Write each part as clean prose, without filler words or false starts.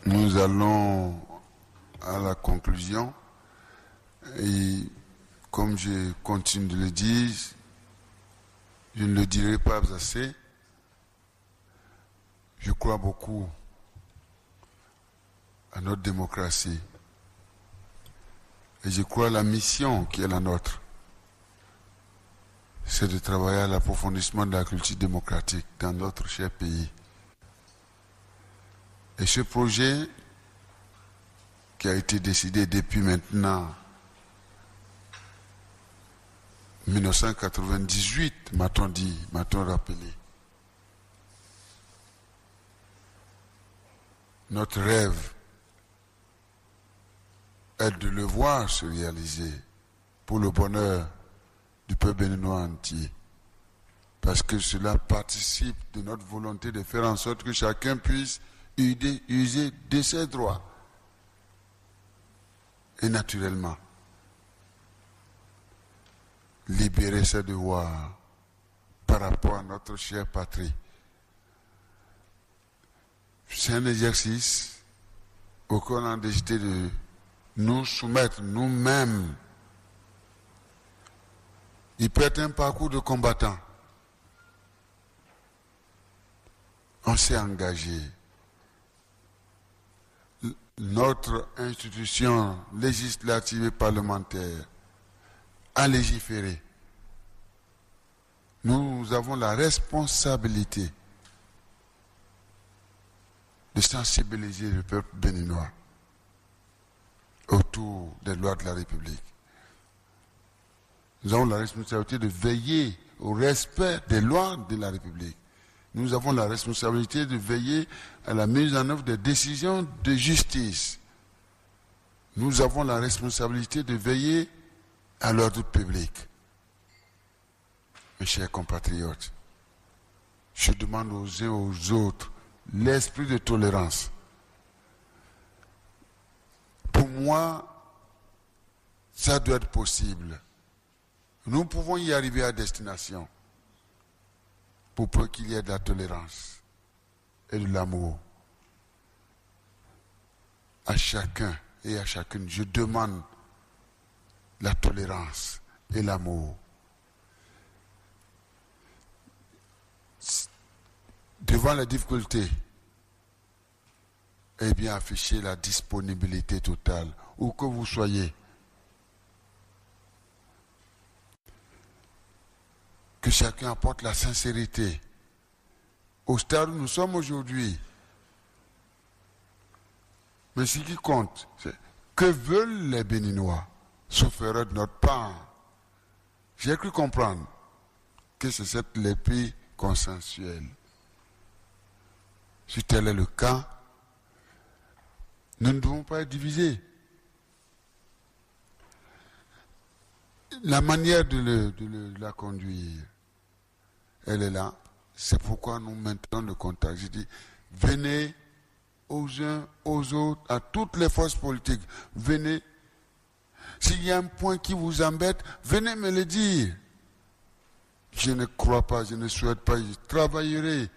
Nous allons à la conclusion et comme je continue de le dire, je ne le dirai pas assez, je crois beaucoup à notre démocratie et je crois à la mission qui est la nôtre, c'est de travailler à l'approfondissement de la culture démocratique dans notre cher pays. Et ce projet qui a été décidé depuis maintenant 1998, m'a-t-on dit, m'a-t-on rappelé. Notre rêve est de le voir se réaliser pour le bonheur du peuple béninois entier. Parce que cela participe de notre volonté de faire en sorte que chacun puisse user de ses droits. Et naturellement, libérer ses devoirs par rapport à notre chère patrie. C'est un exercice auquel on a décidé de nous soumettre nous-mêmes. Il peut être un parcours de combattant. On s'est engagé. Notre institution législative et parlementaire a légiféré. Nous avons la responsabilité de sensibiliser le peuple béninois autour des lois de la République. Nous avons la responsabilité de veiller au respect des lois de la République. Nous avons la responsabilité de veiller à la mise en œuvre des décisions de justice. Nous avons la responsabilité de veiller à l'ordre public. Mes chers compatriotes, je demande aux uns et aux autres l'esprit de tolérance. Pour moi, ça doit être possible. Nous pouvons y arriver à destination pour peu qu'il y ait de la tolérance et de l'amour. À chacun et à chacune, je demande la tolérance et l'amour. Devant la difficulté, eh bien, affichez la disponibilité totale, où que vous soyez. Que chacun apporte la sincérité. Au stade où nous sommes aujourd'hui. Mais ce qui compte, c'est que veulent les Béninois, sauf erreur de notre part. J'ai cru comprendre que c'est cette l'épée consensuelle. Si tel est le cas, nous ne devons pas être divisés. La manière de la conduire, elle est là. C'est pourquoi nous maintenons le contact. Je dis, venez aux uns, aux autres, à toutes les forces politiques. Venez. S'il y a un point qui vous embête, venez me le dire. Je ne crois pas, je ne souhaite pas. Je travaillerai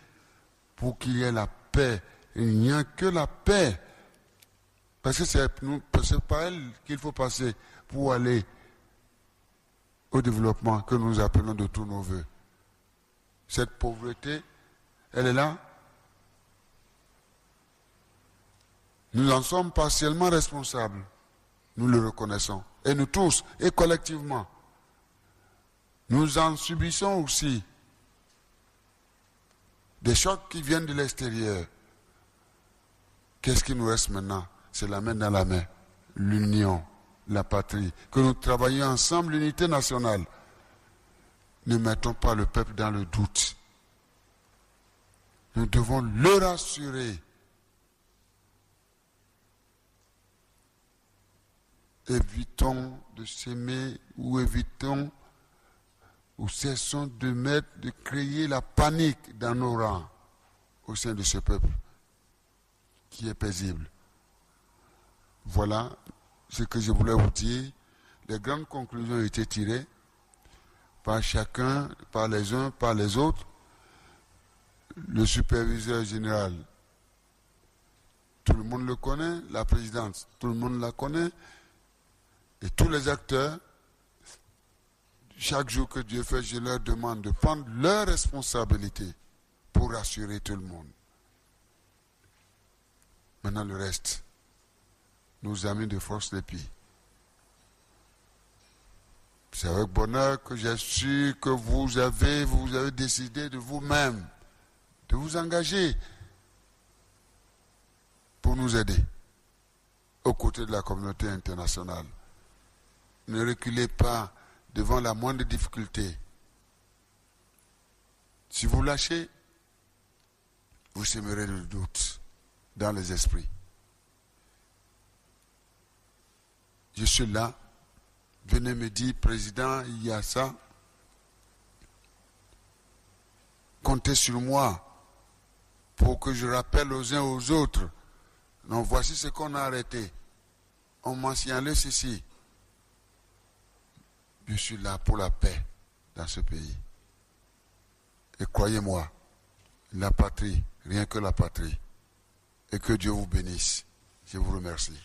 pour qu'il y ait la paix. Il n'y a que la paix. Parce que c'est par elle qu'il faut passer pour aller au développement que nous appelons de tous nos voeux. Cette pauvreté, elle est là. Nous en sommes partiellement responsables. Nous le reconnaissons. Et nous tous, et collectivement. Nous en subissons aussi des chocs qui viennent de l'extérieur. Qu'est-ce qui nous reste maintenant? C'est la main dans la main. L'union, la patrie. Que nous travaillions ensemble, l'unité nationale. Ne mettons pas le peuple dans le doute. Nous devons le rassurer. Évitons de s'aimer ou évitons ou cessons de créer la panique dans nos rangs au sein de ce peuple qui est paisible. Voilà ce que je voulais vous dire. Les grandes conclusions ont été tirées par chacun, par les uns, par les autres. Le superviseur général tout le monde le connaît, la présidente, tout le monde la connaît, et tous les acteurs, chaque jour que Dieu fait, je leur demande de prendre leurs responsabilités pour rassurer tout le monde. Maintenant le reste, nos amis de Force Lépi. C'est avec bonheur que j'ai su que vous avez décidé de vous-même, de vous engager pour nous aider aux côtés de la communauté internationale. Ne reculez pas devant la moindre difficulté. Si vous lâchez, vous sèmerez le doute dans les esprits. Je suis là. Venez me dire, président, il y a ça. Comptez sur moi pour que je rappelle aux uns aux autres. Non, voici ce qu'on a arrêté. On m'a signalé ceci. Je suis là pour la paix dans ce pays. Et croyez-moi, la patrie, rien que la patrie. Et que Dieu vous bénisse. Je vous remercie.